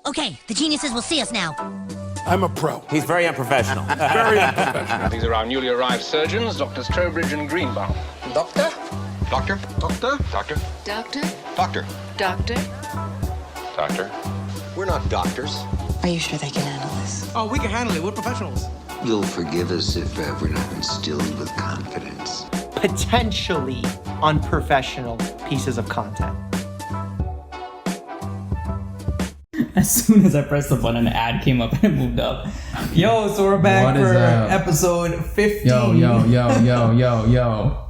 Okay, the geniuses will see us now. I'm a pro. He's very unprofessional. Very unprofessional. These are our newly arrived surgeons, Doctors Trowbridge and Greenbaum. Doctor? Doctor? Doctor? Doctor? Doctor? Doctor? Doctor? Doctor? We're not doctors. Are you sure they can handle this? Oh, we can handle it. We're professionals. You'll forgive us if we're not instilled with confidence. Potentially unprofessional pieces of content. As soon as I pressed the button, an ad came up and it moved up. Yo, so we're back for episode 15. Yo.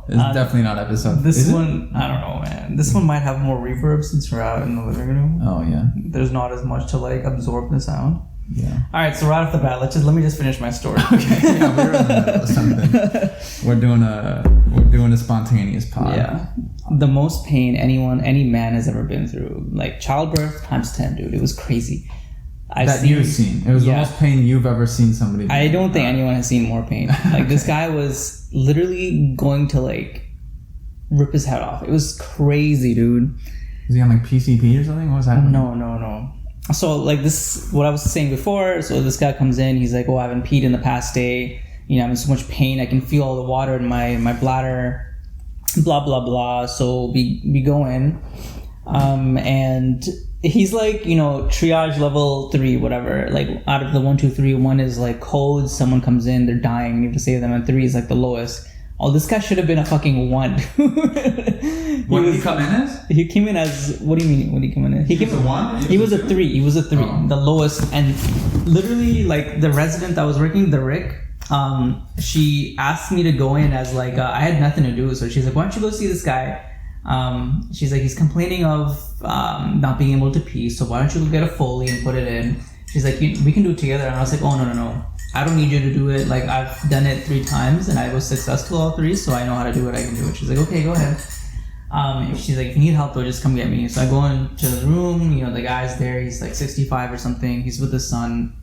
It's definitely not episode. This one, I don't know, man. This one might have more reverb since we're out in the living room. Oh, yeah. There's not as much to like absorb the sound. Yeah. All right, so right off the bat, let me just finish my story. Okay. Yeah, we're in the middle of something. We're doing a spontaneous pod. Yeah. The most pain any man has ever been through, like childbirth times 10, dude. It was crazy. You've seen. It was the most pain you've ever seen somebody. I don't think anyone has seen more pain. Like this guy was literally going to like rip his head off. It was crazy, dude. Was he on like PCP or something? What was happening? No. So like this, what I was saying before. So this guy comes in. He's like, "Oh, I haven't peed in the past day. You know, I'm in so much pain. I can feel all the water in my bladder. Blah blah blah." So we go in, and he's like, you know, triage level 3, whatever. Like out of the 1, 2, 3, 1 is like cold. Someone comes in, they're dying, and you have to save them. And 3 is like the lowest. Oh, this guy should have been a fucking 1. What did he come in as? He came in as, what do you mean? What did he come in as? He was a 1? He was a 3. He was a 3, the lowest. And literally, like the resident that was working, the Rick, she asked me to go in as like I had nothing to do. So she's like, "Why don't you go see this guy?" She's like, "He's complaining of not being able to pee. So why don't you go get a Foley and put it in?" She's like, "We can do it together." And I was like, "Oh no. I don't need you to do it. Like I've done it 3 times and I was successful all 3, so I know how to do it. I can do it." She's like, "Okay, go ahead." She's like, "If you need help though, just come get me." So I go into the room. You know, the guy's there. He's like 65 or something. He's with his son.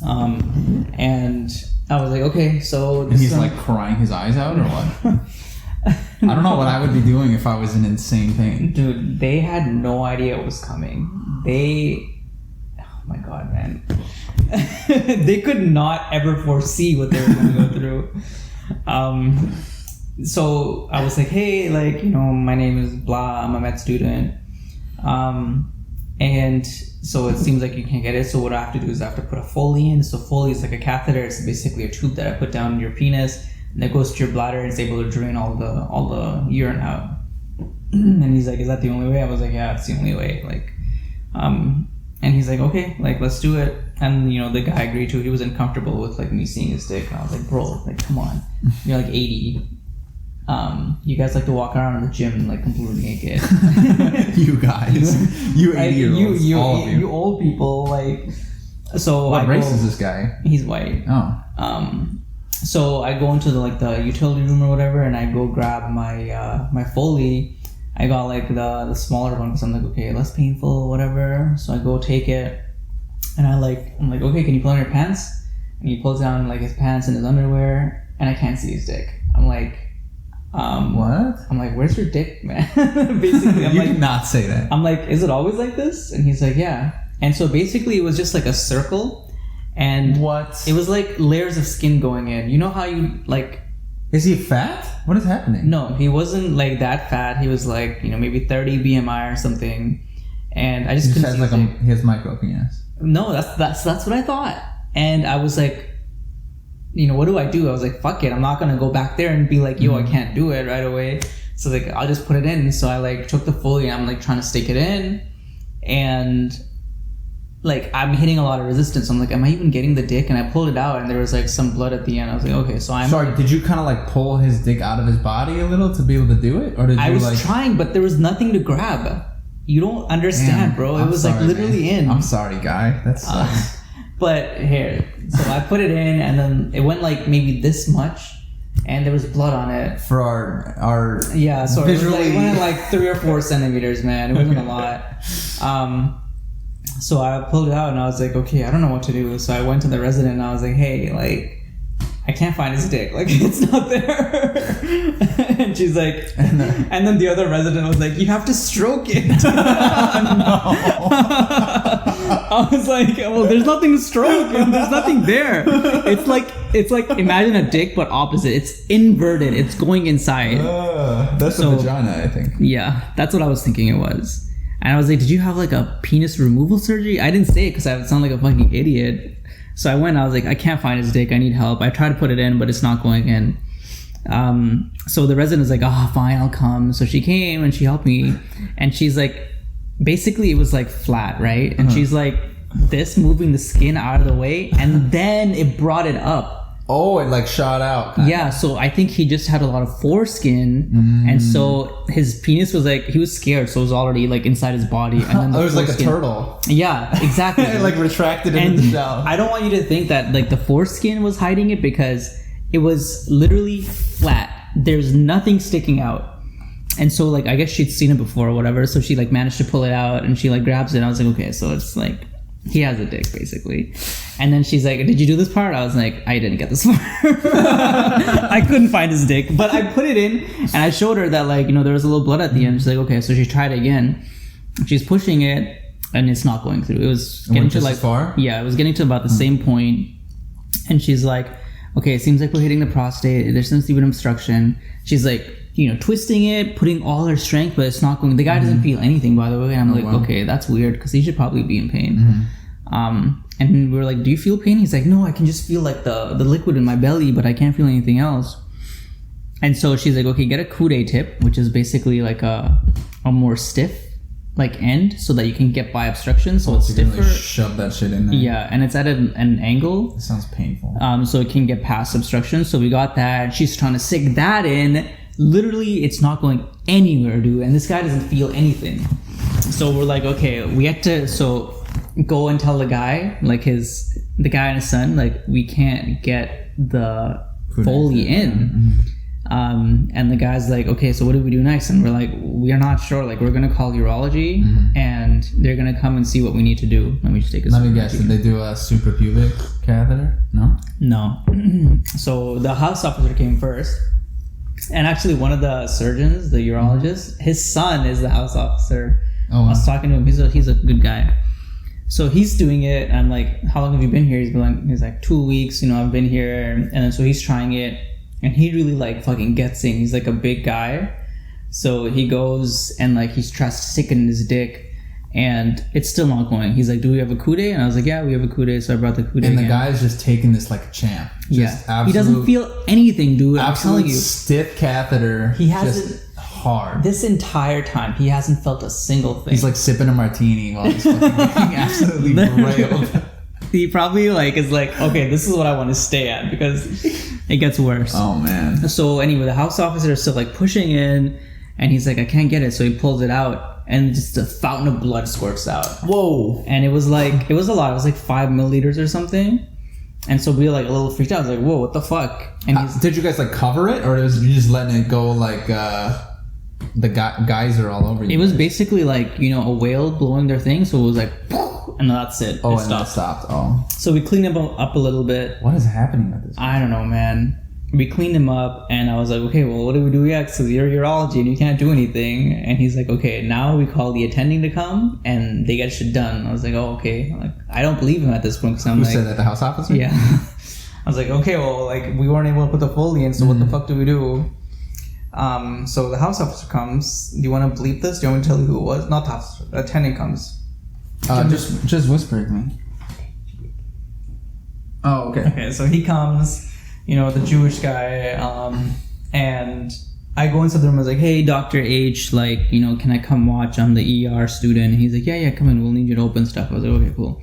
And I was like, okay, so... And he's like crying his eyes out or what? I don't know what I would be doing if I was in insane pain. Dude, they had no idea it was coming. Oh my God, man. They could not ever foresee what they were going to go through. So I was like, hey, like, you know, my name is blah, I'm a med student. And so it seems like you can't get it. So what I have to do is I have to put a Foley in. So Foley is like a catheter. It's basically a tube that I put down your penis and it goes to your bladder and it's able to drain all the urine out. And he's like, "Is that the only way?" I was like, "Yeah, it's the only way." Like, and he's like, "Okay, like let's do it." And you know, the guy agreed to it. He was uncomfortable with like me seeing his dick. And I was like, "Bro, like come on, you're like 80. You guys like to walk around in the gym like completely naked." You guys, you 80-year-olds, you old people, like. So what race is this guy? He's white. Oh. So I go into the utility room or whatever, and I go grab my Foley. I got like the smaller one because I'm like, okay, less painful, whatever. So I go take it, and I'm like, okay, can you pull on your pants? And he pulls down like his pants and his underwear, and I can't see his dick. I'm like. What? I'm like, "Where's your dick, man?" Basically, I'm you like, did not say that. I'm like, "Is it always like this?" And he's like, "Yeah." And so basically, it was just like a circle, and what? It was like layers of skin going in. You know how you like? Is he fat? What is happening? No, he wasn't like that fat. He was like, you know, maybe 30 BMI or something. And I just couldn't see like he has micro penis. No, that's what I thought. And I was like, you know, what do I do? I was like, fuck it. I'm not going to go back there and be like, yo, I can't do it right away. So like, I'll just put it in. So I like took the Foley and I'm like trying to stick it in. And like, I'm hitting a lot of resistance. I'm like, am I even getting the dick? And I pulled it out and there was like some blood at the end. I was like, okay, so I'm... Sorry, did you kind of like pull his dick out of his body a little to be able to do it? Or did you I was trying, but there was nothing to grab. You don't understand, bro. It was like literally in. I'm sorry, guy. That sucks. But here, so I put it in and then it went like maybe this much and there was blood on it. For our yeah, so visually... it went like 3 or 4 centimeters, man. It wasn't a lot. So I pulled it out and I was like, okay, I don't know what to do. So I went to the resident and I was like, hey, like, I can't find his dick. Like, it's not there. And she's like, and then the other resident was like, you have to stroke it. No. I was like, well, there's nothing to stroke and there's nothing there. It's like imagine a dick but opposite. It's inverted. It's going inside. That's a vagina, I think. Yeah, that's what I was thinking it was. And I was like, did you have like a penis removal surgery? I didn't say it because I would sound like a fucking idiot. So I went, I was like, I can't find his dick. I need help. I tried to put it in, but it's not going in. So the resident was like, oh, fine, I'll come. So she came and she helped me. And she's like, basically it was like flat, right? And she's like, this moving the skin out of the way. And then it brought it up. Oh, it like shot out. Yeah, so I think he just had a lot of foreskin, and so his penis was like, he was scared, so it was already like inside his body. And then It was like a turtle. Yeah, exactly. It like retracted into the shell. I don't want you to think that like the foreskin was hiding it, because it was literally flat. There's nothing sticking out. And so like I guess she'd seen it before or whatever, so she like managed to pull it out and she like grabs it and I was like, okay, so it's like he has a dick basically. And then she's like, did you do this part? I was like, I didn't get this part. I couldn't find his dick, but I put it in and I showed her that like, you know, there was a little blood at the end. She's like, okay. So she tried it again. She's pushing it and it's not going through. It was getting to like far? Yeah, it was getting to about the same point. And she's like, okay, it seems like we're hitting the prostate. There seems to be an obstruction. She's like, you know, twisting it, putting all her strength, but it's not going. The guy doesn't feel anything, by the way. And I'm like, okay, that's weird, because he should probably be in pain. And we were like, do you feel pain? He's like, no, I can just feel like the liquid in my belly, but I can't feel anything else. And so she's like, okay, get a coude tip, which is basically like a more stiff like end, so that you can get by obstruction. So it's stiffer. Like shove that shit in there. Yeah, and it's at an angle. It sounds painful. So it can get past obstruction. So we got that. She's trying to stick that in. Literally, it's not going anywhere, dude. And this guy doesn't feel anything. So we're like, okay, we had to go and tell the guy, like the guy and his son, like, we can't get the Foley in. And the guy's like, okay, so what do we do next? And we're like, we are not sure. Like, we're gonna call urology, and they're gonna come and see what we need to do. Let me just take a. Let me guess. Did they do a suprapubic catheter? No. So the house officer came first. And actually, one of the surgeons, the urologist, his son is the house officer. Oh, wow. I was talking to him. He's a good guy. So he's doing it. And I'm like, how long have you been here? He's like 2 weeks. You know, I've been here. And then so he's trying it, and he really like fucking gets in. He's like a big guy. So he goes and like he tries to stick it in his dick, and it's still not going. He's like, do we have a coude? And I was like, yeah, we have a coude. So I brought the coude. And again. the guy's just taking this like a champ. He doesn't feel anything, dude. I'm telling you, stiff catheter. He hasn't just hard. This entire time, he hasn't felt a single thing. He's like sipping a martini while he's fucking getting absolutely railed. He probably like is like, okay, this is what I want to stay at, because it gets worse. Oh man. So anyway, the house officer is still like pushing in, and he's like, I can't get it. So he pulls it out, and just a fountain of blood squirts out. Whoa. And it was a lot. It was like 5 milliliters or something. And so we were like a little freaked out. I was like, whoa, what the fuck? And did you guys like cover it, or was you just letting it go like the geyser all over you? It was basically like, you know, a whale blowing their thing. So it was like, and that's it. Oh, it and that stopped. Oh. So we cleaned him up a little bit. What is happening with this? I don't know, man. We cleaned him up, and I was like, okay, well, what do we do next? Because you're urology and you can't do anything. And he's like, okay, now we call the attending to come and they get shit done. I was like, oh, okay. Like, I don't believe him at this point, because I'm Who like, said that? The house officer? Yeah. I was like, okay, well, like, we weren't able to put the Foley in, so what the fuck do we do? So the house officer comes. Do you want to bleep this? Do you want me to tell you who it was? Not the house officer. The attending comes. Just whisper it to me. Oh, okay. Okay, so he comes, you know, the Jewish guy, and I go inside the room. I was like, hey, Dr. H, like, you know, can I come watch? I'm the ER student. And he's like, yeah, come in. We'll need you to open stuff. I was like, okay, cool.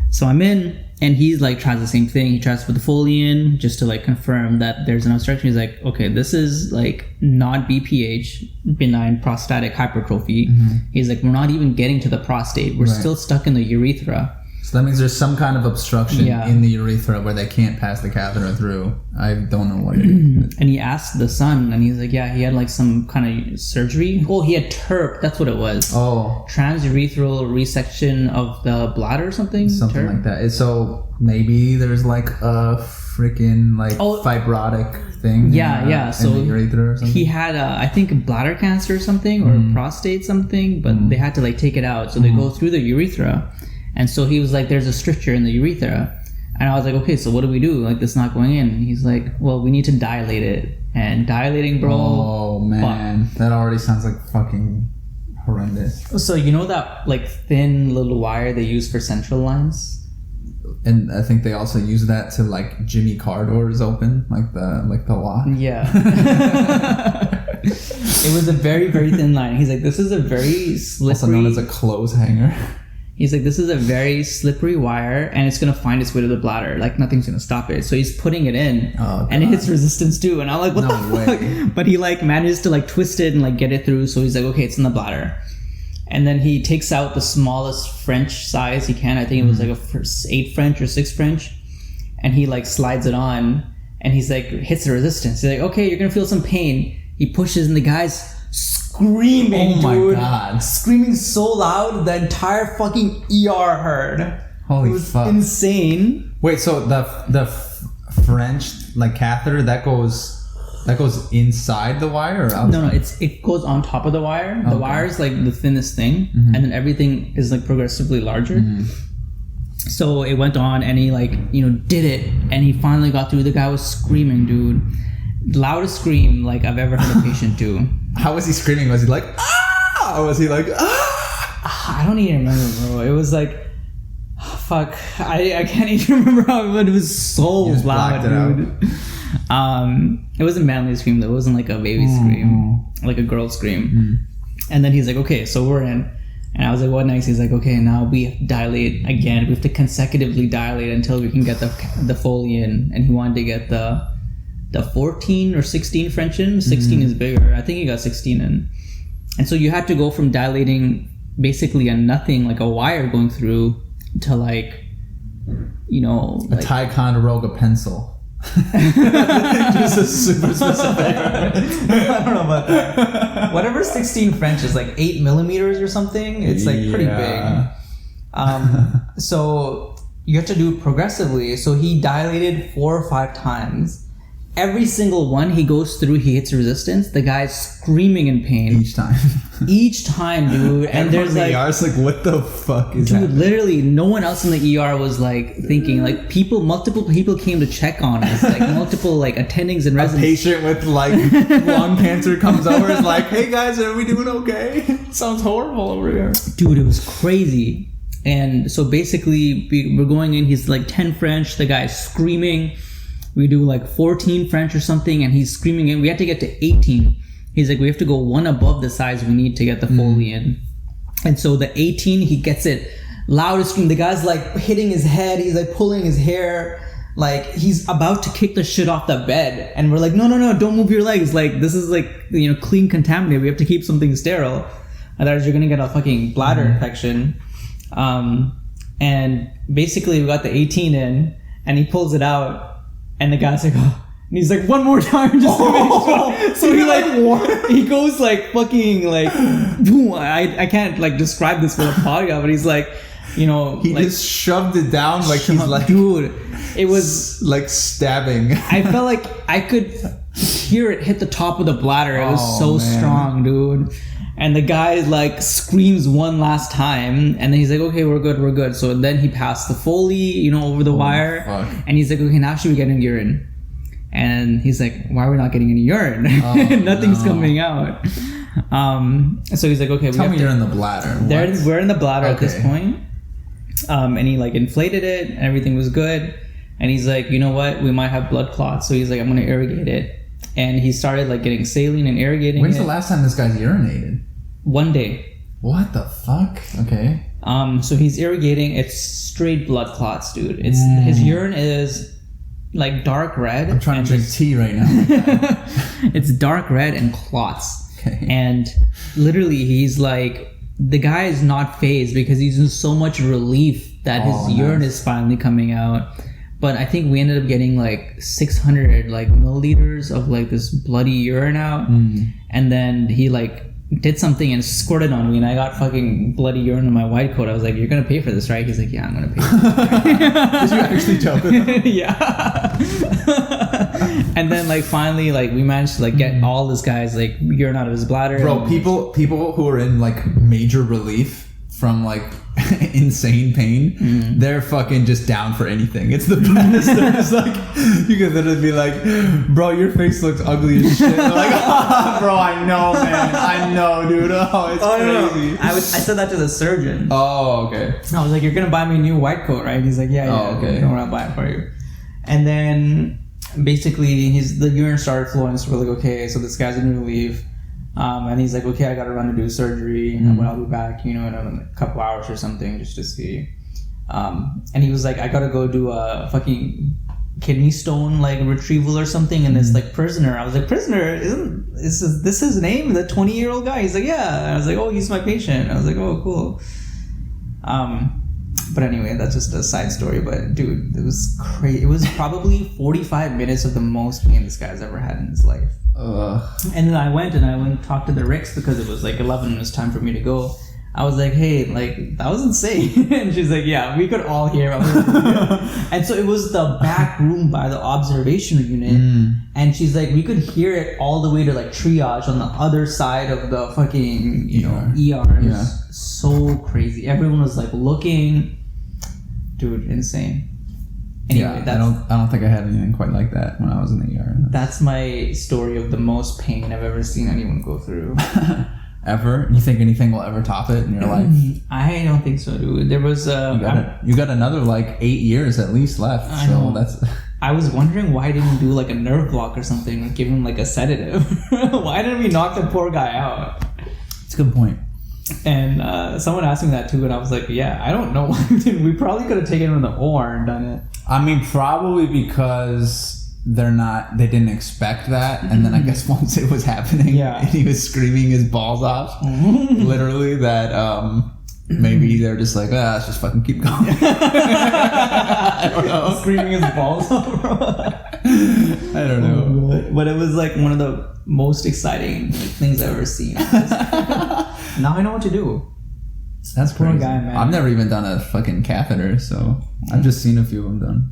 So I'm in, and he's like, tries the same thing. He tries to put the Foley in just to like confirm that there's an obstruction. He's like, okay, this is like not BPH, benign prostatic hypertrophy. He's like, we're not even getting to the prostate. We're still stuck in the urethra. So that means there's some kind of obstruction in the urethra where they can't pass the catheter through. I don't know what it is. And he asked the son, and he's like, yeah, he had like some kind of surgery. Oh, he had TURP. That's what it was. Oh. Transurethral resection of the bladder or something? Something TURP? like that. So maybe there's like a freaking like fibrotic thing. Yeah. So in the urethra or something. He had, I think, bladder cancer or something, or prostate something, but they had to like take it out. So they go through the urethra. And so he was like, there's a stricture in the urethra. And I was like, okay, so what do we do? Like, this not going in. And he's like, well, we need to dilate it. And dilating, bro. Oh, man. That already sounds like fucking horrendous. So you know that like thin little wire they use for central lines? And I think they also use that to like Jimmy car doors open, like the lock. Yeah. It was a very, very thin line. He's like, this is a very slippery... Also known as a clothes hanger. He's like, this is a very slippery wire, and it's going to find its way to the bladder. Like, nothing's going to stop it. So he's putting it in, and it hits resistance too. And I'm like, what the fuck? But he like manages to like twist it and like get it through. So he's like, okay, it's in the bladder. And then he takes out the smallest French size he can. I think it was like a 8 French or 6 French. And he like slides it on, and he's like, hits the resistance. He's like, okay, you're going to feel some pain. He pushes, and the guy's screaming, dude. Oh my god. Screaming so loud, the entire fucking ER heard. Holy it was fuck. Insane. Wait, so the French like catheter that goes inside the wire or outside? No, it goes on top of the wire. The wire is like the thinnest thing, and then everything is like progressively larger. So it went on, and he like, did it, and he finally got through. The guy was screaming, dude. Loudest scream like I've ever heard a patient do. How was he screaming? Was he like, ah? Or was he like, ah? I don't even remember, bro. It was like, fuck. I can't even remember how, but it was so loud, dude. It wasn't manly scream though. It wasn't like a baby scream, like a girl scream. And then he's like, okay, so we're in. And I was like, what next? He's like, okay, now we dilate again. We have to consecutively dilate until we can get the Foley in. And he wanted to get the 14 or 16 French in. 16 is bigger. I think he got 16 in. And so you had to go from dilating basically a nothing, like a wire going through, to like, a Ticonderoga pencil. Just a super specific. I don't know about that. Whatever 16 French is, like 8 millimeters or something. It's like pretty big. So you have to do it progressively. So he dilated 4 or 5 times. Every single one he goes through, he hits resistance. The guy's screaming in pain each time, dude. And there's like, ER's like, what the fuck is that? Dude, literally, no one else in the ER was like thinking. Like multiple people came to check on us. Like multiple like attendings and residents. A patient with like lung cancer comes over, is like, hey guys, are we doing okay? Sounds horrible over here. Dude, it was crazy. And so basically, we're going in. He's like 10 French. The guy's screaming. We do like 14 French or something, and he's screaming in. We had to get to 18. He's like, we have to go one above the size we need to get the Foley in. And so the 18, he gets it loudest scream. The guy's like hitting his head. He's like pulling his hair. Like he's about to kick the shit off the bed. And we're like, no, don't move your legs. Like this is like, clean contaminated. We have to keep something sterile. Otherwise you're going to get a fucking bladder infection. And basically we got the 18 in, and he pulls it out. And the guy's like, oh. And he's like, one more time just to make sure. So he like, he goes like fucking like, boom. I can't like describe this for the podcast, but he's like, he like, just shoved it down like he's like, dude, it was like stabbing. I felt like I could hear it hit the top of the bladder. It was so strong, dude. And the guy like screams one last time, and then he's like, okay, we're good. So then he passed the Foley, over the wire. Fuck. And he's like, okay, now should we get in urine? And he's like, why are we not getting any urine? Nothing's coming out. So he's like, okay, tell me you're in the bladder. We're in the bladder at this point. And he like inflated it, and everything was good. And he's like, you know what? We might have blood clots. So he's like, I'm going to irrigate it. And he started like getting saline and irrigating. When's the last time this guy's urinated? One day. What the fuck? Okay. So he's irrigating. It's straight blood clots, dude. His urine is like dark red. I'm trying to drink tea right now. It's dark red and clots. Okay. And literally, he's like, the guy is not phased because he's in so much relief that his urine is finally coming out. But I think we ended up getting like 600 like milliliters of like this bloody urine out. And then he like did something and squirted on me, and I got fucking bloody urine in my white coat. I was like, you're gonna pay for this, right? He's like, yeah, I'm gonna pay for this. Did you actually joke with him? Yeah. And then like finally like we managed to like get all this guy's like urine out of his bladder. Bro, people who are in like major relief from like insane pain, they're fucking just down for anything. It's the best. They're just like, you could literally be like, bro, your face looks ugly as shit. They're like, oh, bro, I know, man. I know, dude. Oh, it's crazy. No. I said that to the surgeon. Oh, okay. I was like, you're gonna buy me a new white coat, right? He's like, yeah, Oh, okay. Don't worry, I'll buy it for you. And then basically the urine started flowing, so we're like, okay, so this guy's gonna leave. And he's like, okay, I gotta run to do surgery, but I'll be back, in a couple hours or something, just to see. And he was like, I gotta go do a fucking kidney stone like retrieval or something, and this like prisoner. I was like, prisoner? Is this his name? The 20-year-old guy? He's like, yeah. And I was like, oh, he's my patient. I was like, oh, cool. But anyway, that's just a side story. But dude, it was crazy. It was probably 45 minutes of the most pain this guy's ever had in his life. And then I went and talked to the Ricks because it was like 11 and it was time for me to go. I was like, hey, like, that was insane. And she's like, yeah, we could all hear. And so it was the back room by the observation unit. And she's like, we could hear it all the way to like triage on the other side of the fucking, ER. It was so crazy. Everyone was like looking. Dude, insane. Anyway, I don't think I had anything quite like that when I was in the ER. That's my story of the most pain I've ever seen anyone go through. Ever? You think anything will ever top it in your life? I don't think so, dude. There was you got another like 8 years at least left. I know. I was wondering why I didn't do like a nerve block or something, like give him like a sedative. Why didn't we knock the poor guy out? It's a good point. And someone asked me that too, and I was like, yeah, I don't know. We probably could have taken him in the OR and done it. I mean, probably because they didn't expect that, and then I guess once it was happening, and he was screaming his balls off, literally, that maybe they're just like, let's just fucking keep going. I don't know. Screaming his balls off, bro. I don't know. But it was like one of the most exciting things I've ever seen. Now I know what to do. That's poor crazy. guy, man. I've never even done a fucking catheter, so I've just seen a few of them done.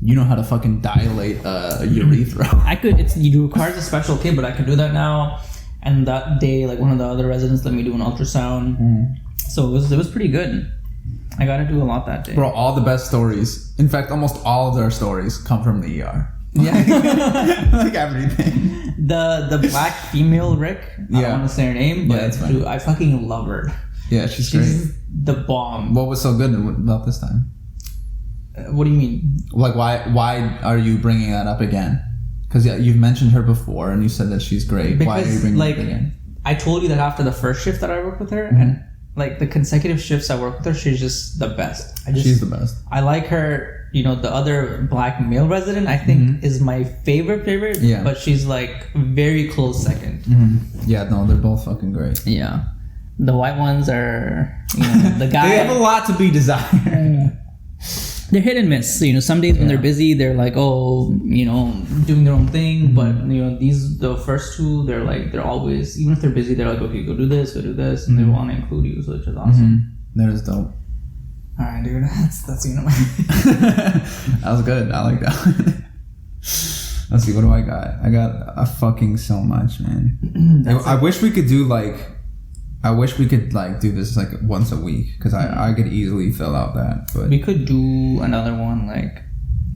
You know how to fucking dilate a urethra. It requires a special kit, but I can do that now. And that day, like one of the other residents let me do an ultrasound. So it was pretty good. I got to do a lot that day. Bro, all the best stories, in fact, almost all of their stories come from the ER. Yeah. Like everything. The black female Rick, I don't want to say her name, but dude, I fucking love her. Yeah, she's great. The bomb. What was so good about this time? What do you mean? Like, why are you bringing that up again? Because you've mentioned her before, and you said that she's great. Why are you bringing it up again? I told you that after the first shift that I worked with her, and like the consecutive shifts I worked with her, she's just the best. She's the best. I like her. The other black male resident, I think, is my favorite. Yeah. But she's like very close second. Yeah, no, they're both fucking great. Yeah. The white ones are, the guy. They have a lot to be desired. They're hit and miss. Some days when they're busy, they're like, doing their own thing. But the first two, they're always, even if they're busy, they're like, okay, go do this, and they want to include you, so which is awesome. That is dope. All right, dude. That's That was good. I like that. Let's see. What do I got? I got a fucking so much, man. I wish we could do do this like once a week, because I could easily fill out that. But we could do another one like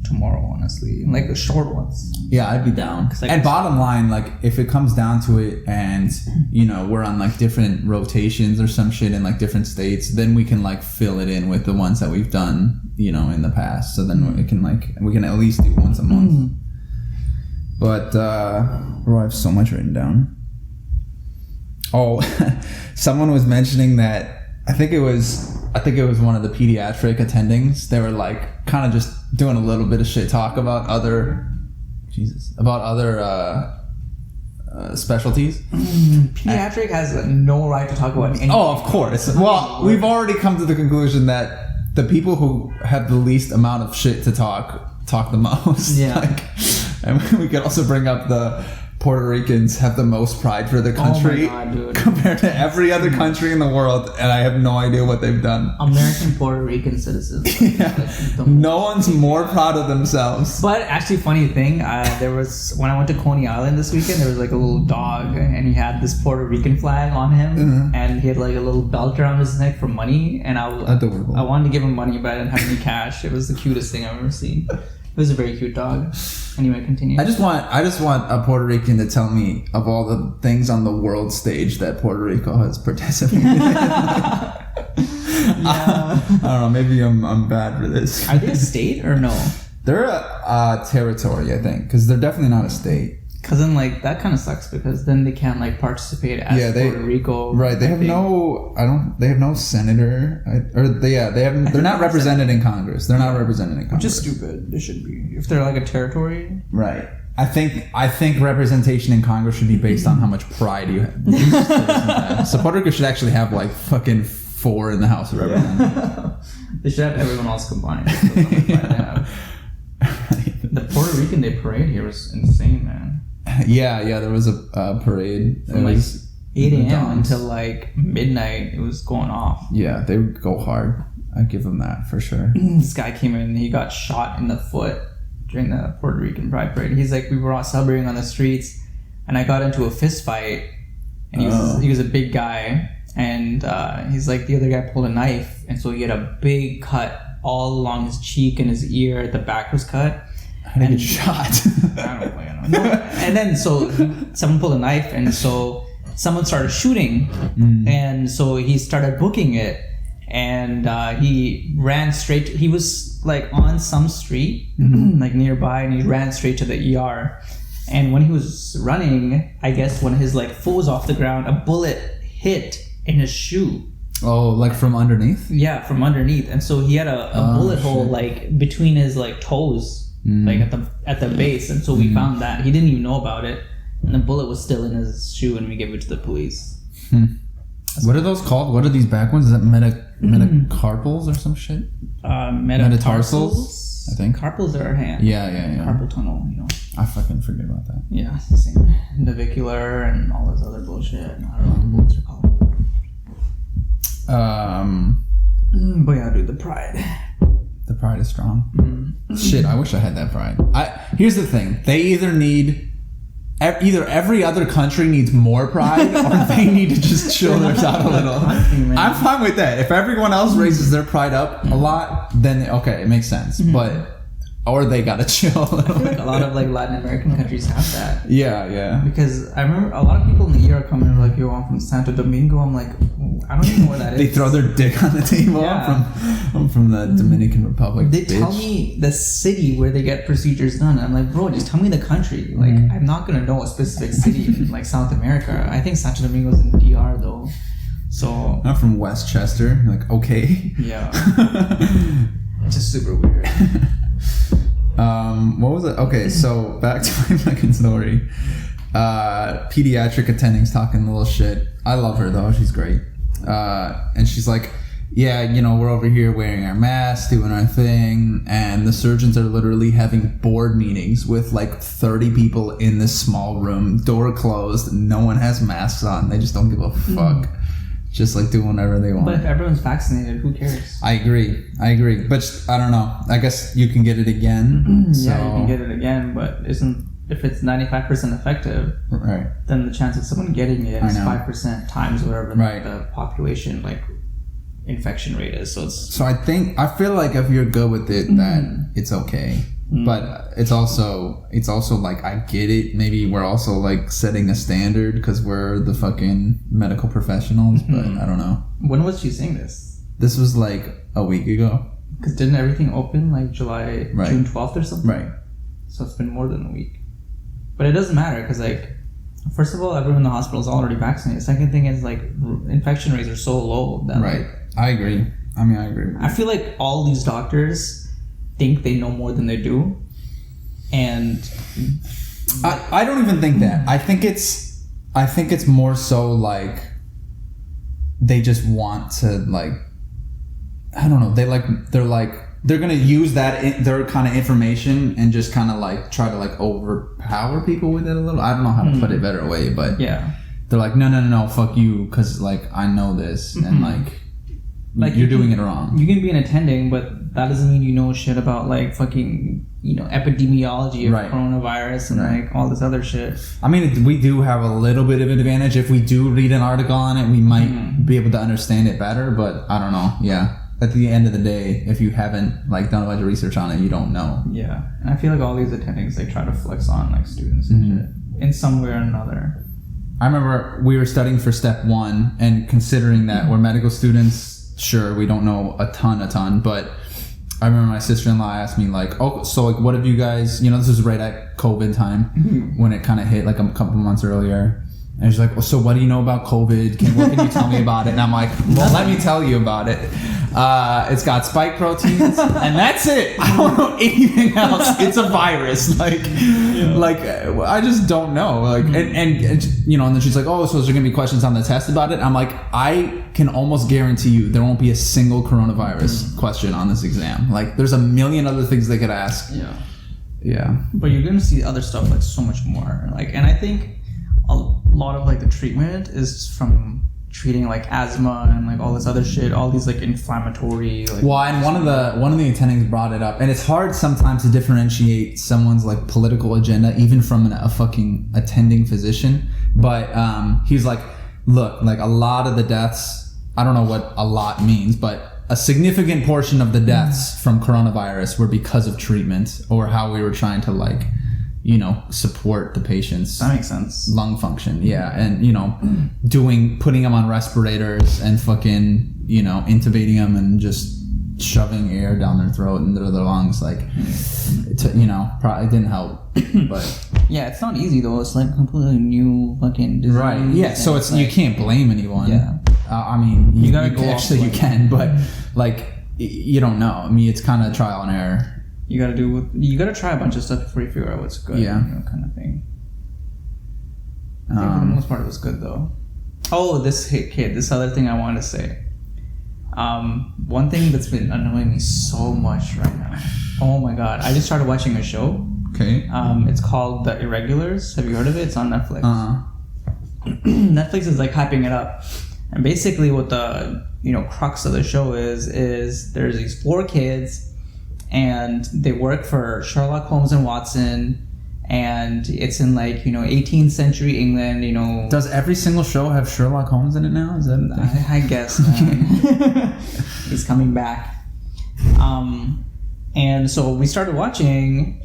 tomorrow, honestly, like the short ones. Yeah, I'd be down. And bottom line, like if it comes down to it, and we're on like different rotations or some shit in like different states, then we can like fill it in with the ones that we've done, in the past. So then we can at least do once a month. But bro, I have so much written down. Oh, someone was mentioning that I think it was one of the pediatric attendings. They were like kind of just doing a little bit of shit talk about other specialties. Pediatric has no right to talk about anything. Oh, of course. Well, we've already come to the conclusion that the people who have the least amount of shit to talk the most. Yeah. And we could also bring up the Puerto Ricans have the most pride for their country God, dude. compared to every other country in the world, and I have no idea what they've done. American Puerto Rican citizens. No one's more proud of themselves. But actually, funny thing, there was when I went to Coney Island this weekend, there was like a little dog, and he had this Puerto Rican flag on him, and he had like a little belt around his neck for money. And I wanted to give him money, but I didn't have any cash. It was the cutest thing I've ever seen. It was a very cute dog. Anyway, continue. I just want a Puerto Rican to tell me of all the things on the world stage that Puerto Rico has participated in. I don't know. Maybe I'm bad for this. Are they a state or no? They're a territory, I think, because they're definitely not a state. Because then, like, that kind of sucks because then they can't like participate as Puerto Rico. Right. They have no. They have no senator. They're not represented in Congress. They're not represented in Congress. Which is stupid. They should be if they're like a territory. Right. I think representation in Congress should be based on how much pride you have. So Puerto Rico should actually have like fucking 4 in the House of Representatives. They should have everyone else combined. The Puerto Rican Day parade here was insane, man. Yeah, there was a parade. From like 8 a.m. until like midnight, it was going off. Yeah, they would go hard. I give them that for sure. This guy came in, he got shot in the foot during the Puerto Rican Pride Parade. He's like, we were all celebrating on the streets, and I got into a fist fight, and he was a big guy, and he's like, the other guy pulled a knife, and so he had a big cut all along his cheek and his ear. The back was cut. How did he get shot? I don't fucking know. And then so someone pulled a knife, and so someone started shooting, and so he started booking it, and he ran straight. He was like on some street, like nearby, and he ran straight to the ER. And when he was running, I guess when his like foot was off the ground, a bullet hit in his shoe. Oh, like from underneath? Yeah, from underneath, and so he had a bullet hole like between his like toes. Like at the base, and so we found that he didn't even know about it, and the bullet was still in his shoe, and we gave it to the police. What are those called? What are these back ones? Is that metacarpals or some shit? Metatarsals, I think. Carpals are our hand. Yeah. Carpal tunnel, you know. I fucking forget about that. Yeah, it's the same. Navicular and all this other bullshit. I don't know what the bullets are called. But yeah, dude, the pride. The pride is strong. Shit, I wish I had that pride. Here's the thing. They either every other country needs more pride or they need to just chill theirs out a little. I'm fine with that. If everyone else raises their pride up a lot, then okay, it makes sense. Or they gotta chill a little. I feel like a lot of like Latin American countries have that. Yeah. Because I remember a lot of people in the ER coming and like, yo, I'm from Santo Domingo. I'm like, I don't even know where that is. They throw their dick on the table. Yeah. I'm from the Dominican Republic. They tell me the city where they get procedures done. I'm like, bro, just tell me the country. Like, I'm not gonna know a specific city in like South America. I think Santo Domingo's in DR though. So I'm from Westchester. Like, okay. Yeah. It's just super weird. What was it? Okay, so back to my fucking story. Pediatric attending's talking a little shit. I love her though, she's great. And she's like, yeah, you know, we're over here wearing our masks, doing our thing, and the surgeons are literally having board meetings with like 30 people in this small room, door closed, no one has masks on, they just don't give a fuck. Just like doing whatever they want. But if everyone's vaccinated, who cares? I agree. But I don't know. I guess you can get it again. Yeah, you can get it again, but if it's 95% effective, right? Then the chance of someone getting it is 5% times whatever the population like infection rate is. So I feel like if you're good with it, that it's okay. But it's also like, I get it. Maybe we're also like setting a standard because we're the fucking medical professionals, but I don't know. When was she saying this? This was like a week ago. Because didn't everything open like June 12th or something? Right. So it's been more than a week. But it doesn't matter because like, first of all, everyone in the hospital is already vaccinated. Second thing is like infection rates are so low that right. I agree. I agree. I feel like all these doctors think they know more than they do, and I don't even think that. I think it's more so like they just want to like, I don't know, they're like they're gonna use their kind of information and just kind of like try to like overpower people with it a little. I don't know how to put it better way, but Yeah. they're like, no, fuck you, because like I know this, and like you're doing it wrong. You can be an attending, but that doesn't mean you know shit about like fucking, you know, epidemiology of coronavirus and like all this other shit. I mean, we do have a little bit of an advantage. If we do read an article on it, we might be able to understand it better, but I don't know. Yeah. At the end of the day, if you haven't like done a bunch of research on it, you don't know. Yeah. And I feel like all these attendings, they try to flex on like students and shit in some way or another. I remember we were studying for step 1, and considering that we're medical students, sure, we don't know a ton, but I remember my sister-in-law asked me like, oh, so like what have you guys, you know, this was right at COVID time when it kind of hit like a couple months earlier. And she's like, well, so what do you know about COVID? What can you tell me about it? And I'm like, well, let me tell you about it. It's got spike proteins, and that's it. I don't know anything else. It's a virus. Like I just don't know. Like, and you know, and then she's like, oh, so is there gonna be questions on the test about it? I'm like, I can almost guarantee you there won't be a single coronavirus question on this exam. Like, there's a million other things they could ask. Yeah. But you're gonna see other stuff like so much more. Like, and I think a lot of like the treatment is from treating like asthma and like all this other shit, all these like inflammatory like. Well, and one of the attendings brought it up, and it's hard sometimes to differentiate someone's like political agenda even from a fucking attending physician. But he's like, look, like a lot of the deaths, I don't know what a lot means, but a significant portion of the deaths from coronavirus were because of treatment or how we were trying to like, you know, support the patient's that makes sense. Lung function. Yeah. And, you know, putting them on respirators and fucking, you know, intubating them and just shoving air down their throat and their lungs. Like, you know, it didn't help. But yeah, it's not easy though. It's like a completely new fucking disease. Right. Yeah. So it's, like, you can't blame anyone. Yeah. I mean, you gotta go actually you can, but like, you don't know. I mean, it's kind of trial and error. You gotta try a bunch of stuff before you figure out what's good. Yeah. You know, kind of thing. I think for the most part it was good though. Oh, this other thing I wanted to say. One thing that's been annoying me so much right now. Oh my god. I just started watching a show. Okay. It's called The Irregulars. Have you heard of it? It's on Netflix. Netflix is like hyping it up. And basically what the, you know, crux of the show is there's these 4 kids and they work for Sherlock Holmes and Watson, and it's in like, you know, 18th century England, you know. Does every single show have Sherlock Holmes in it now? Is that I guess, man. He's coming back. And so we started watching.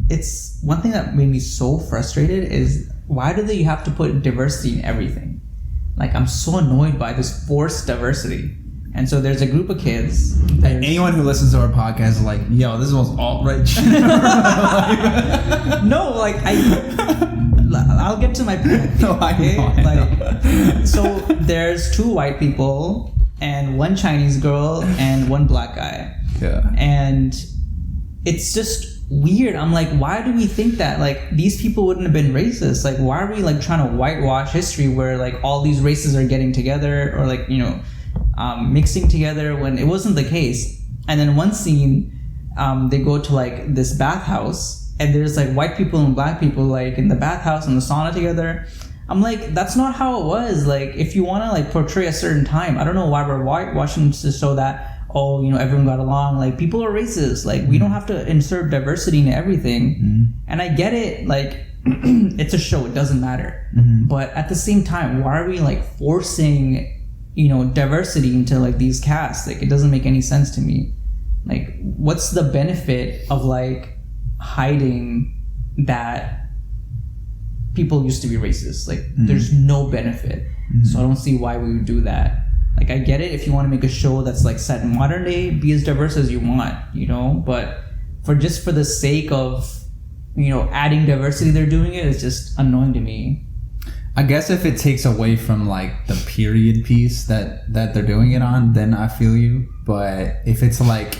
It's one thing that made me so frustrated is why do they have to put diversity in everything? Like, I'm so annoyed by this forced diversity. And so there's a group of kids. Anyone who listens to our podcast is like, yo, this is the most alt-right shit I've ever heard. No, like, I'll get to my point. No, I know. So there's 2 white people and 1 Chinese girl and 1 black guy. Yeah. And it's just weird. I'm like, why do we think that like these people wouldn't have been racist? Like, why are we like trying to whitewash history where like all these races are getting together or like, you know, mixing together when it wasn't the case? And then one scene, they go to like this bathhouse and there's like white people and black people like in the bathhouse and the sauna together. I'm like, that's not how it was. Like, if you want to like portray a certain time, I don't know why we're whitewashing to show that, oh, you know, everyone got along. Like, people are racist. Like, we don't have to insert diversity into everything. And I get it. Like, it's a show. It doesn't matter. But at the same time, why are we like forcing, you know, diversity into like these casts? Like, it doesn't make any sense to me. Like, what's the benefit of like hiding that people used to be racist? Like, there's no benefit. So I don't see why we would do that. Like, I get it if you want to make a show that's like set in modern day, be as diverse as you want, you know, but for the sake of, you know, adding diversity, they're doing it. It's just annoying to me. I guess if it takes away from like the period piece that they're doing it on, then I feel you. But if it's like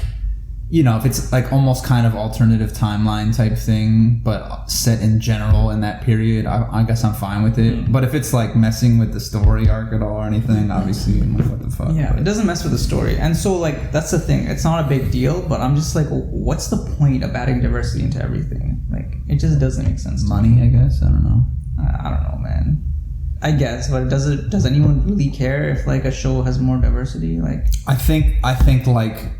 you know, if it's like almost kind of alternative timeline type thing, but set in general in that period, I guess I'm fine with it. But if it's like messing with the story arc at all or anything, obviously I'm like, what the fuck? Yeah, but it doesn't mess with the story. And so like that's the thing. It's not a big deal, but I'm just like, what's the point of adding diversity into everything? Like it just doesn't make sense. Money, I guess. I don't know. I don't know, man. I guess, but does anyone really care if like a show has more diversity? Like I think like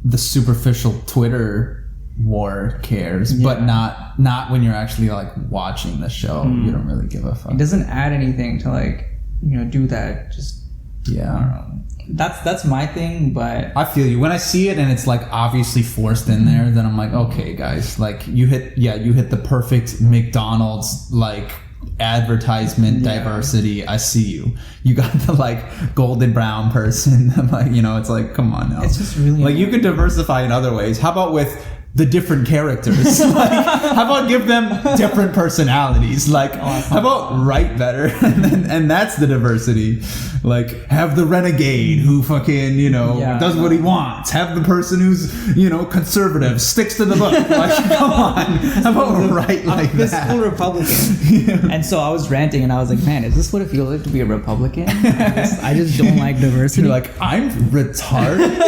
the superficial Twitter war cares, but not when you're actually like watching the show. You don't really give a fuck. It doesn't add anything to like, you know, do that. Just I don't know. That's my thing, but I feel you. When I see it and it's like obviously forced in there, then I'm like, okay, guys, like you hit the perfect McDonald's like advertisement diversity. I see you. You got the like golden brown person. Like, you know, it's like, come on now. It's just really like you could diversify in other ways. How about with the different characters? Like, how about give them different personalities? Like, how about write better? And that's the diversity. Like, have the renegade who fucking, you know, does what he wants. Have the person who's, you know, conservative, sticks to the book. Like, come on. How about write like this that? full Republican. And so I was ranting and I was like, man, is this what it feels like to be a Republican? I just don't like diversity. You're like, I'm retarded.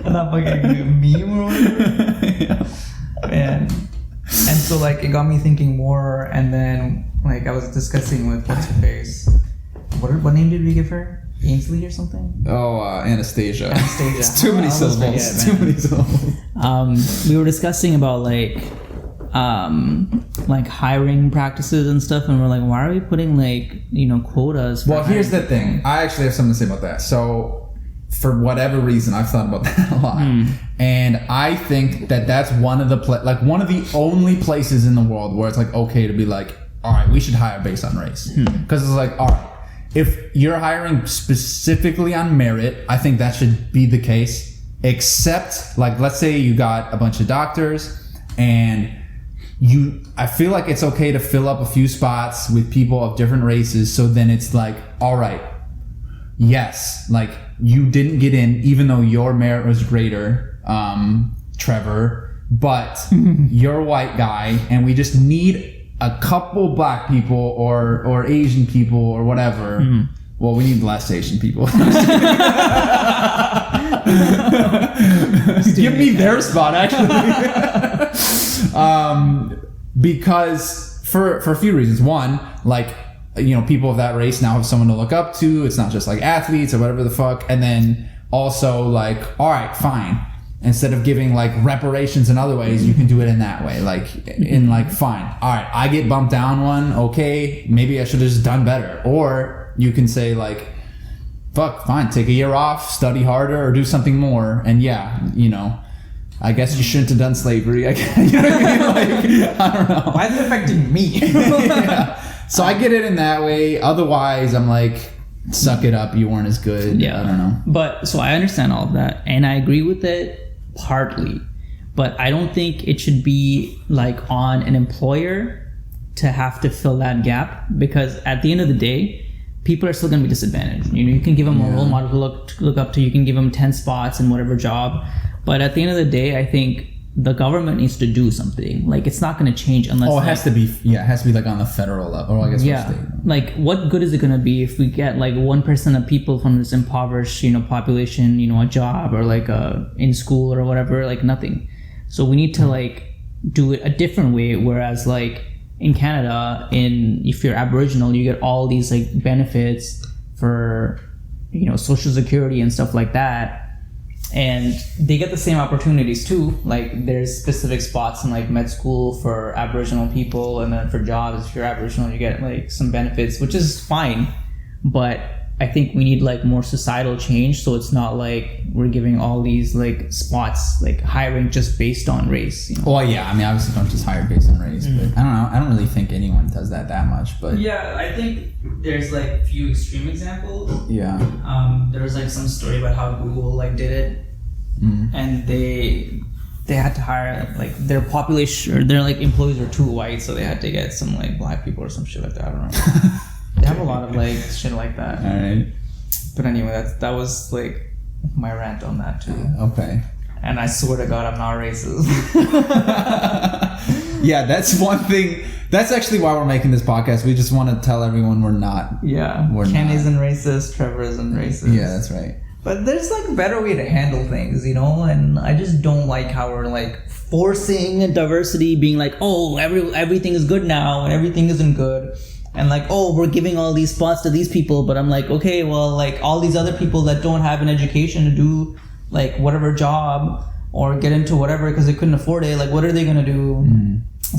That fucking meme or whatever. Man. And so like it got me thinking more, and then like I was discussing with what's her face. What name did we give her? Ainsley or something? Oh, Anastasia. Anastasia. It's too many syllables. Too many syllables. We were discussing about like hiring practices and stuff, and we're like, why are we putting like, you know, quotas for here's the thing. I actually have something to say about that. So for whatever reason, I've thought about that a lot, and I think that that's one of the one of the only places in the world where it's like okay to be like, all right, we should hire based on race, because it's like, all right, if you're hiring specifically on merit, I think that should be the case. Except like, let's say you got a bunch of doctors, and I feel like it's okay to fill up a few spots with people of different races. So then it's like, all right, yes, like you didn't get in, even though your merit was greater, Trevor, but you're a white guy, and we just need a couple black people or Asian people or whatever. Well, we need less Asian people. Give me their spot, actually. Because for a few reasons. One, like, you know, people of that race now have someone to look up to. It's not just like athletes or whatever the fuck. And then also like, all right, fine. Instead of giving like reparations in other ways, you can do it in that way. Like in like, fine. All right, I get bumped down one. Okay, maybe I should have just done better. Or you can say like, fuck, fine, take a year off, study harder, or do something more. And yeah, you know, I guess you shouldn't have done slavery. You know what I mean? Like, I don't know. Why is it affecting me? Yeah. So I get it in that way. Otherwise, I'm like, suck it up. You weren't as good. Yeah. I don't know. But so I understand all of that, and I agree with it partly. But I don't think it should be like on an employer to have to fill that gap, because at the end of the day, people are still going to be disadvantaged. You know, you can give them a role model to look up to. You can give them 10 spots in whatever job. But at the end of the day, I think the government needs to do something. Like, it's not going to change unless... Oh, it has to be... Yeah, it has to be like on the federal level. Or I guess state. Like, what good is it going to be if we get like 1% of people from this impoverished, you know, population, you know, a job or like in school or whatever, like nothing. So we need to like do it a different way. Whereas like in Canada, if you're Aboriginal, you get all these like benefits for, you know, Social Security and stuff like that. And they get the same opportunities too. Like there's specific spots in like med school for Aboriginal people, and then for jobs, if you're Aboriginal, you get like some benefits, which is fine. But I think we need like more societal change, so it's not like we're giving all these like spots, like hiring just based on race. You know? Well, yeah, I mean, obviously don't just hire based on race, but I don't know. I don't really think anyone does that much. But yeah, I think there's like a few extreme examples. Yeah. There was like some story about how Google like did it, and they had to hire like their population, or their like employees were too white, so they had to get some like black people or some shit like that. I don't know. They have a lot of like shit like that. All right. But anyway, that was like my rant on that too. Okay. And I swear to God, I'm not racist. Yeah, that's one thing. That's actually why we're making this podcast. We just want to tell everyone we're not. Yeah. We're Ken not. isn't racist. Trevor isn't racist. Yeah, that's right. But there's like a better way to handle things, you know? And I just don't like how we're like forcing diversity, being like, oh, everything is good now and everything isn't good. And like, oh, we're giving all these spots to these people. But I'm like, okay, well, like all these other people that don't have an education to do like whatever job or get into whatever because they couldn't afford it, like what are they going to do?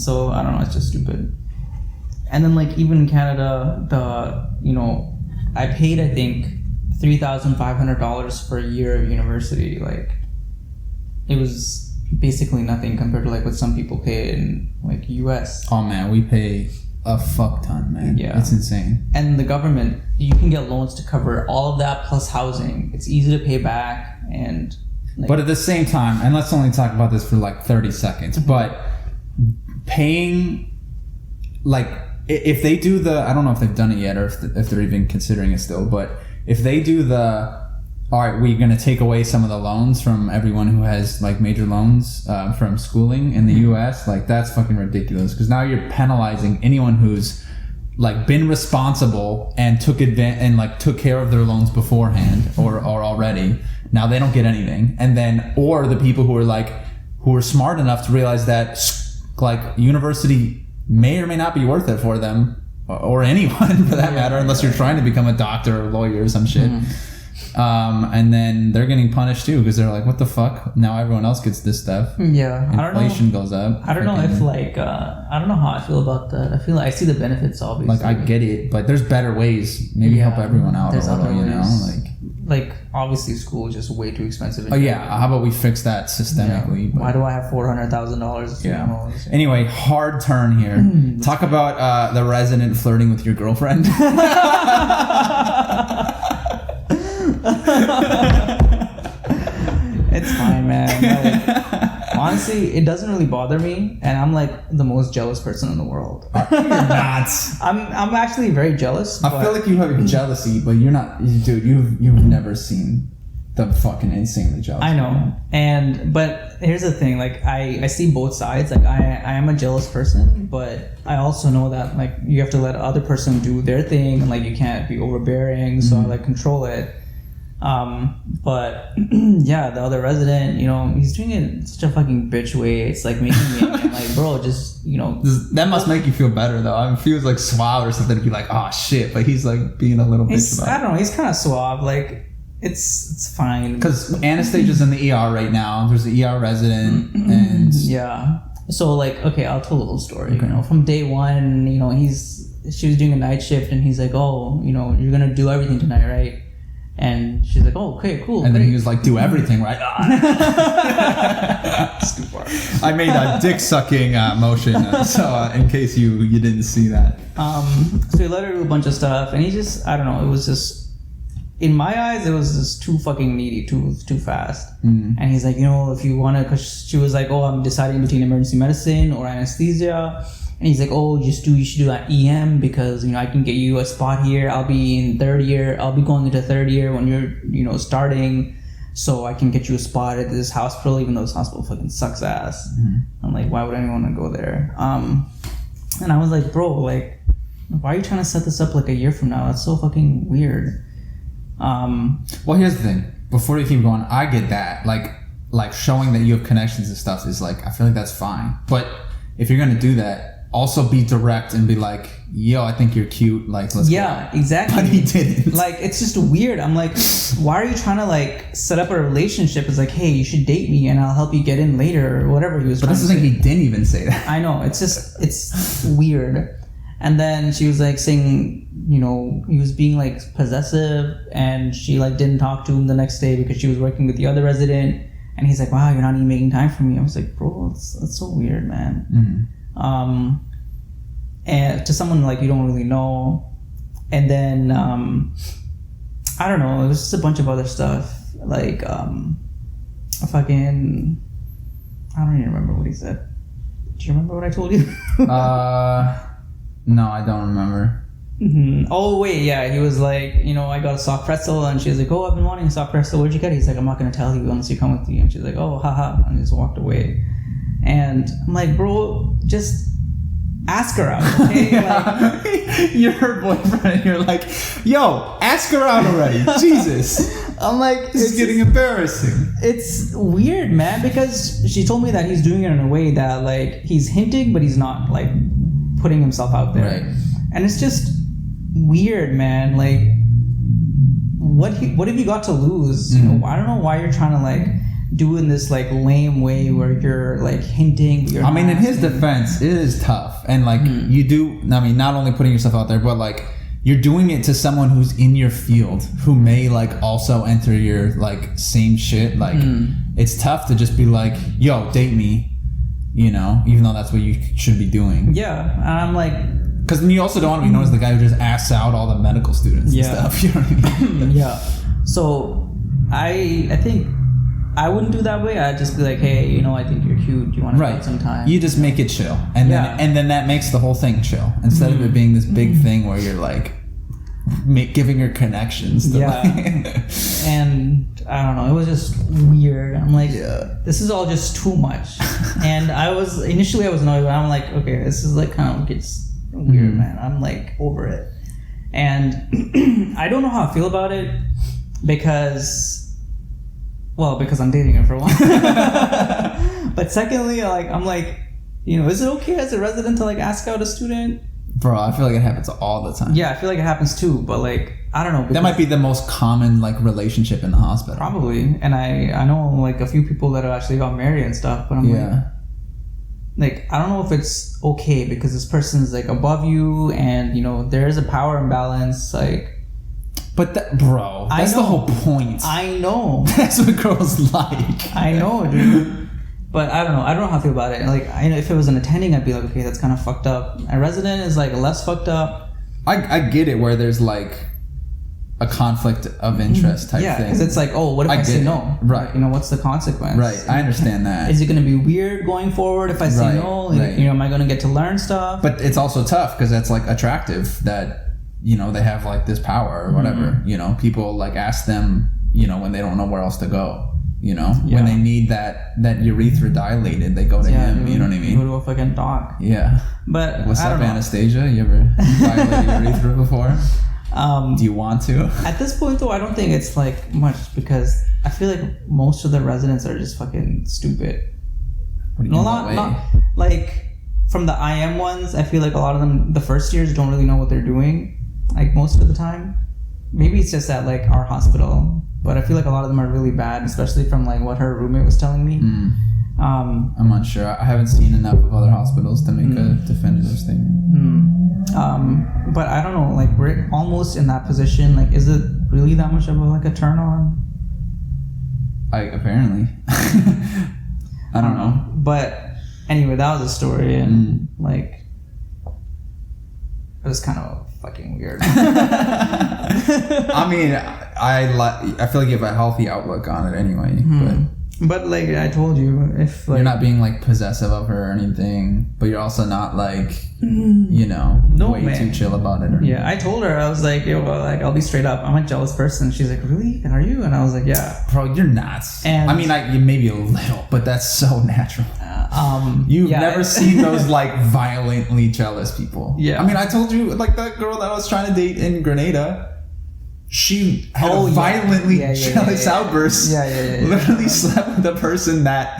So I don't know, it's just stupid. And then like even in Canada, I paid I think $3,500 for a year of university. Like it was basically nothing compared to like what some people pay in like US. Oh man, we pay a fuck ton, man. Yeah, it's insane. And the government, you can get loans to cover all of that plus housing. It's easy to pay back. And like, but at the same time, and let's only talk about this for like 30 seconds, but paying, like, if they do the, I don't know if they've done it yet or if they're even considering it still, but if they do the, all right, we're going to take away some of the loans from everyone who has like major loans from schooling in the US, like that's fucking ridiculous, because now you're penalizing anyone who's like been responsible and took care of their loans beforehand or already. Now they don't get anything. And then, or the people who are smart enough to realize that like university may or may not be worth it for them or anyone for that matter, unless you're trying to become a doctor or a lawyer or some shit. And then they're getting punished too because they're like, what the fuck? Now everyone else gets this stuff. Yeah, inflation goes up. I don't know if like I don't know how I feel about that. I feel like I see the benefits obviously. Like I get it, but there's better ways. Maybe help everyone out a little, you know? Like obviously school is just way too expensive. Oh yeah, how about we fix that systemically? Yeah. Why do I have $400,000? Yeah. Anyway, hard turn here. Talk about the resident flirting with your girlfriend. It's fine, man. Like, honestly, it doesn't really bother me, and I'm like the most jealous person in the world. You're not. I'm actually very jealous. I feel like you have jealousy, but you're not, dude. You've never seen the fucking insanely jealous. I know, but here's the thing. Like I see both sides. Like I am a jealous person, but I also know that like you have to let the other person do their thing, and like you can't be overbearing. So I like control it. But yeah, the other resident, you know, he's doing it in such a fucking bitch way. It's like making me like, bro, just, you know. That must make you feel better though. I mean, if he was like suave or something, to be like, oh shit, but he's like being a little bitch about it. I don't know, he's kind of suave. Like, it's fine. Because Anastasia's in the ER right now. There's an ER resident and... Yeah. So like, okay, I'll tell a little story. Okay. You know, from day one, you know, she was doing a night shift and he's like, oh, you know, you're going to do everything tonight, right? And she's like, oh, okay, cool. And then he was like, do everything, right? I made a dick sucking motion, so in case you didn't see that. So he let her do a bunch of stuff, and he just, I don't know, it was just, in my eyes, it was just too fucking needy, too fast. And he's like, you know, if you want to, because she was like, oh, I'm deciding between emergency medicine or anesthesia. And he's like, oh, you should do that EM because, you know, I can get you a spot here. I'll be in third year. I'll be going into third year when you're, you know, starting. So I can get you a spot at this hospital, even though this hospital fucking sucks ass. I'm like, why would anyone want to go there? And I was like, bro, like, why are you trying to set this up like a year from now? That's so fucking weird. Well, here's the thing. Before you keep going, I get that. Like showing that you have connections and stuff is like, I feel like that's fine. But if you're going to do that, also be direct and be like, yo, I think you're cute, like, let's go. Yeah, exactly. But he didn't. Like, it's just weird. I'm like, why are you trying to like set up a relationship? It's like, hey, you should date me and I'll help you get in later or whatever he was trying to say. But that's the thing, he didn't even say that. I know, it's weird. And then she was like saying, you know, he was being like possessive and she like didn't talk to him the next day because she was working with the other resident. And he's like, wow, you're not even making time for me. I was like, bro, that's so weird, man. And to someone like you don't really know. And then I don't know, it was just a bunch of other stuff like I don't even remember what he said. Do you remember what I told you? No, I don't remember. Oh wait, yeah, he was like, you know, I got a soft pretzel, and she's like, oh, I've been wanting a soft pretzel. Where'd you get it? He's like, I'm not gonna tell you unless you come with me. And she's like, oh, haha, and just walked away. And I'm like, bro, just ask her out, okay? Like, you're her boyfriend, and you're like, yo, ask her out already. Jesus. I'm like, This is getting embarrassing. It's weird, man, because she told me that he's doing it in a way that, like, he's hinting, but he's not, like, putting himself out there. Right. And it's just weird, man. Like, what have you got to lose? You know, I don't know why you're trying to, like, do in this, like, lame way where you're, like, hinting. But you're I mean, not in his defense, it is tough. And, like, you do, I mean, not only putting yourself out there, but, like, you're doing it to someone who's in your field, who may, like, also enter your, like, same shit. Like, it's tough to just be like, yo, date me, you know, even though that's what you should be doing. Yeah, and I'm like... Because then you also don't want to be known as the guy who just asks out all the medical students and stuff. You know what I mean? Yeah. So, I think I wouldn't do that way. I'd just be like, hey, you know, I think you're cute. Do you want to spend some time? You just make it chill. And then that makes the whole thing chill. Instead of it being this big thing where you're like giving her connections. To And I don't know. It was just weird. I'm like, this is all just too much. And initially I was annoyed, but I'm like, okay, this is like kind of gets weird, man. I'm like over it. And I don't know how I feel about it because I'm dating her for one. But secondly, like, I'm like, you know, is it okay as a resident to, like, ask out a student? Bro, I feel like it happens all the time. Yeah, I feel like it happens too, but, like, I don't know. That might be the most common, like, relationship in the hospital. Probably. And I know, like, a few people that have actually got married and stuff, but I'm like, I don't know if it's okay because this person's, like, above you and, you know, there is a power imbalance, like... But bro, that's the whole point. I know. That's what girls like. I know, dude. But I don't know. I don't know how I feel about it. Like, if it was an attending, I'd be like, okay, that's kind of fucked up. A resident is, like, less fucked up. I get it where there's, like, a conflict of interest type thing. Yeah, because it's like, oh, what if I say no? Right. You know, what's the consequence? Right, I understand that. Is it going to be weird going forward if I say no? Like, you know, am I going to get to learn stuff? But it's also tough because that's, like, attractive that... You know, they have, like, this power or whatever. You know, people, like, ask them, you know, when they don't know where else to go. You know, when they need that urethra dilated, they go to him. You know what I mean? Go to a fucking doc. Yeah. But what's up, Anastasia? You ever violated your urethra before? Do you want to? At this point, though, I don't think it's, like, much because I feel like most of the residents are just fucking stupid. What do you mean? Not like from the IM ones. I feel like a lot of them, the first years, don't really know what they're doing. Like, most of the time. Maybe it's just at, like, our hospital. But I feel like a lot of them are really bad, especially from, like, what her roommate was telling me. I'm unsure. I haven't seen enough of other hospitals to make a definitive statement. But I don't know. Like, we're almost in that position. Like, is it really that much of, like, a turn-on? Apparently. I don't know. But anyway, that was a story. And, like... It was kind of fucking weird. I mean, I feel like you have a healthy outlook on it anyway. But like I told you, if like, you're not being like possessive of her or anything, but you're also not like you know too chill about it. Yeah, I told her I was like, yo, like I'll be straight up. I'm a jealous person. She's like, really? Are you? And I was like, yeah. Bro, you're not. And I mean, you maybe a little, but that's so natural. You've never seen those like violently jealous people. Yeah. I mean, I told you like that girl that I was trying to date in Grenada. She had a violently jealous outburst. Literally slept with the person that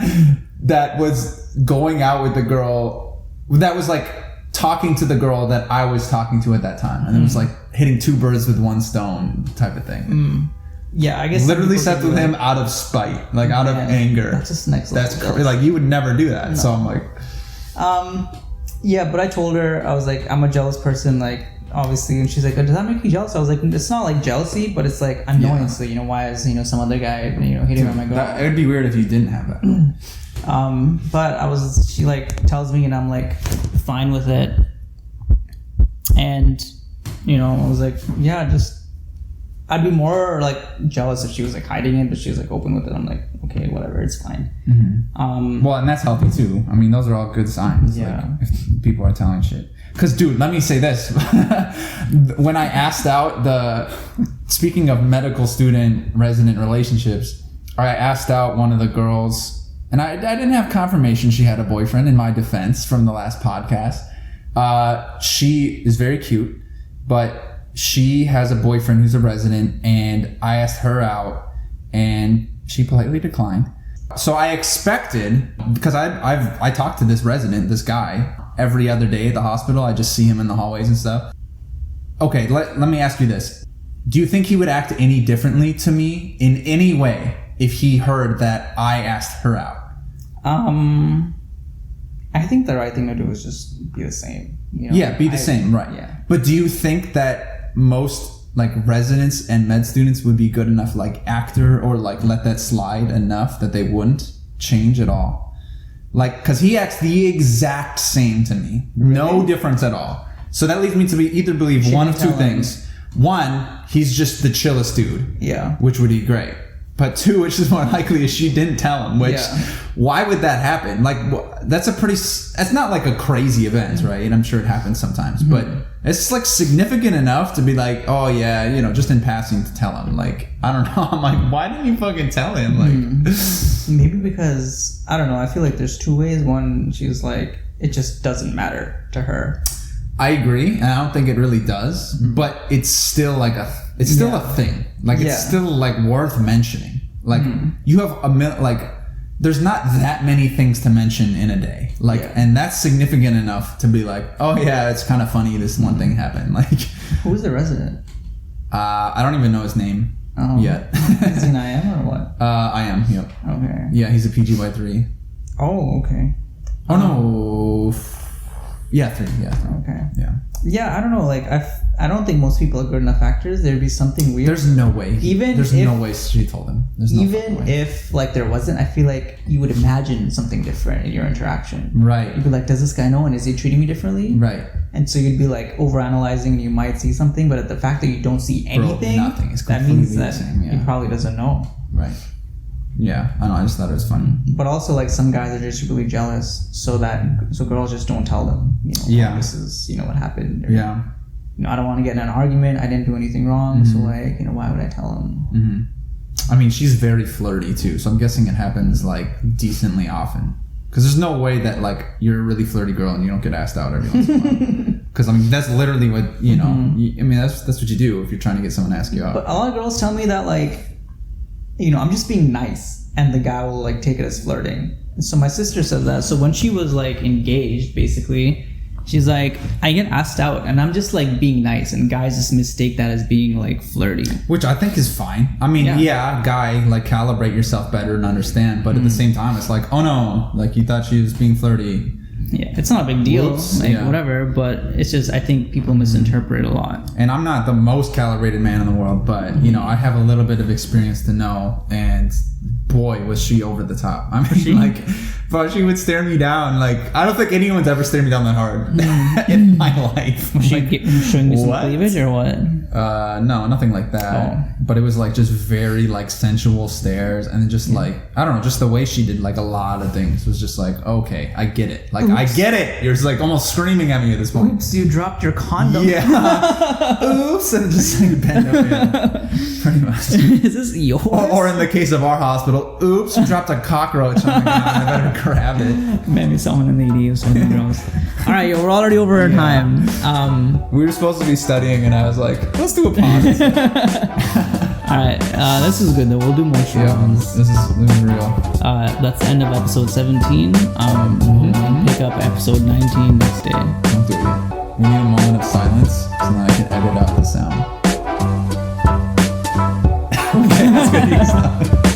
was going out with the girl that was like talking to the girl that I was talking to at that time, and it was like hitting two birds with one stone type of thing. Yeah, I guess literally slept with him out of spite, like out of anger. That's just next level. That's crazy. Like you would never do that. No. So I'm like, yeah, but I told her I was like, I'm a jealous person, like. Obviously, and she's like, does that make you jealous? I was like, it's not like jealousy, but it's like annoyance. You know, why is some other guy hitting on my girl? It would be weird if you didn't have that. But she like tells me, and I'm like fine with it. And I was like, yeah, I'd be more like jealous if she was like hiding it, but she was like open with it. I'm like, okay, whatever, it's fine. Well, and that's healthy too. I mean, those are all good signs. Yeah. Like, if people are telling shit. Because, dude, let me say this. When I asked out speaking of medical student resident relationships, I asked out one of the girls, and I didn't have confirmation she had a boyfriend in my defense from the last podcast. She is very cute, but she has a boyfriend who's a resident, and I asked her out, and she politely declined. So I expected, because I talked to this resident, this guy, every other day at the hospital. I just see him in the hallways and stuff. Okay, let me ask you this. Do you think he would act any differently to me in any way if he heard that I asked her out? I think the right thing to do is just be the same. You know? Yeah, be the same, right. Yeah. But do you think that most like residents and med students would be good enough like actor or like let that slide enough that they wouldn't change at all? Like, because he acts the exact same to me. Really? No difference at all. So that leads me to either believe one of two things. One, he's just the chillest dude. Yeah. Which would be great. But two, which is more likely, is she didn't tell him. Which, why would that happen? Like, that's not like a crazy event, right? And I'm sure it happens sometimes. Mm-hmm. But it's like significant enough to be like, oh yeah, you know, just in passing to tell him. Like, I don't know. I'm like, why didn't you fucking tell him? Like, maybe because, I don't know. I feel like there's two ways. One, she's like, it just doesn't matter to her. I agree, and I don't think it really does, but it's still like a thing. Like it's still like worth mentioning. Like you have there's not that many things to mention in a day. Like, and that's significant enough to be like, oh yeah, it's kind of funny this one thing happened. Like, who's the resident? I don't even know his name yet. Is he an IM or what? I am. Yep. Okay. Yeah, he's a PGY3. Oh, okay. Oh no. Yeah, 3. Yeah. Okay. Yeah. Yeah, I don't know. Like, I don't think most people are good enough actors. There'd be something weird. There's no way. There's no way she told him. Even if like there wasn't, I feel like you would imagine something different in your interaction. Right. You'd be like, does this guy know? And is he treating me differently? Right. And so you'd be like overanalyzing, and you might see something, but the fact that you don't see anything, nothing is that means that he probably doesn't know. Right. Yeah, I know. I just thought it was funny. But also, like, some guys are just really jealous, so girls just don't tell them. You know, yeah, this is what happened. Or, yeah. You know, I don't want to get in an argument. I didn't do anything wrong, so like, why would I tell him? Mm-hmm. I mean, she's very flirty too, so I'm guessing it happens like decently often. Because there's no way that like you're a really flirty girl and you don't get asked out every once in a while. Because I mean, that's literally what I mean, that's what you do if you're trying to get someone to ask you out. But a lot of girls tell me that like, I'm just being nice, and the guy will like take it as flirting. And so my sister said that. So when she was like engaged, basically, she's like, I get asked out, and I'm just like being nice, and guys just mistake that as being like flirty. Which I think is fine. I mean, yeah guy, like calibrate yourself better and understand. But at the same time, it's like, oh no, like you thought she was being flirty. Yeah, it's not a big deal, whatever, but it's just, I think people misinterpret it a lot. And I'm not the most calibrated man in the world, but, I have a little bit of experience to know, and boy, was she over the top. I mean, but she would stare me down. Like, I don't think anyone's ever stared me down that hard in my life. Was she showing you some cleavage or what? No, nothing like that. Oh. But it was like just very like sensual stares, and then just like, I don't know, just the way she did like a lot of things was just like, okay, I get it. Like, I get it. You're just like almost screaming at me at this point. Oops, you dropped your condom. Yeah. Oops, and just like bend over. Yeah. Pretty much. Is this yours? Or in the case of our hospital, oops, you dropped a cockroach on my god, I better grab it. Maybe someone in the ED was something gross. Alright, we're already over our time. We were supposed to be studying, and I was like, let's do a pause. Alright, this is good though. We'll do more shows. Yeah, this is real. That's the end of episode 17. We'll pick up episode 19 next day. Don't do it. We need a moment of silence so that I can edit out the sound. Okay, that's good.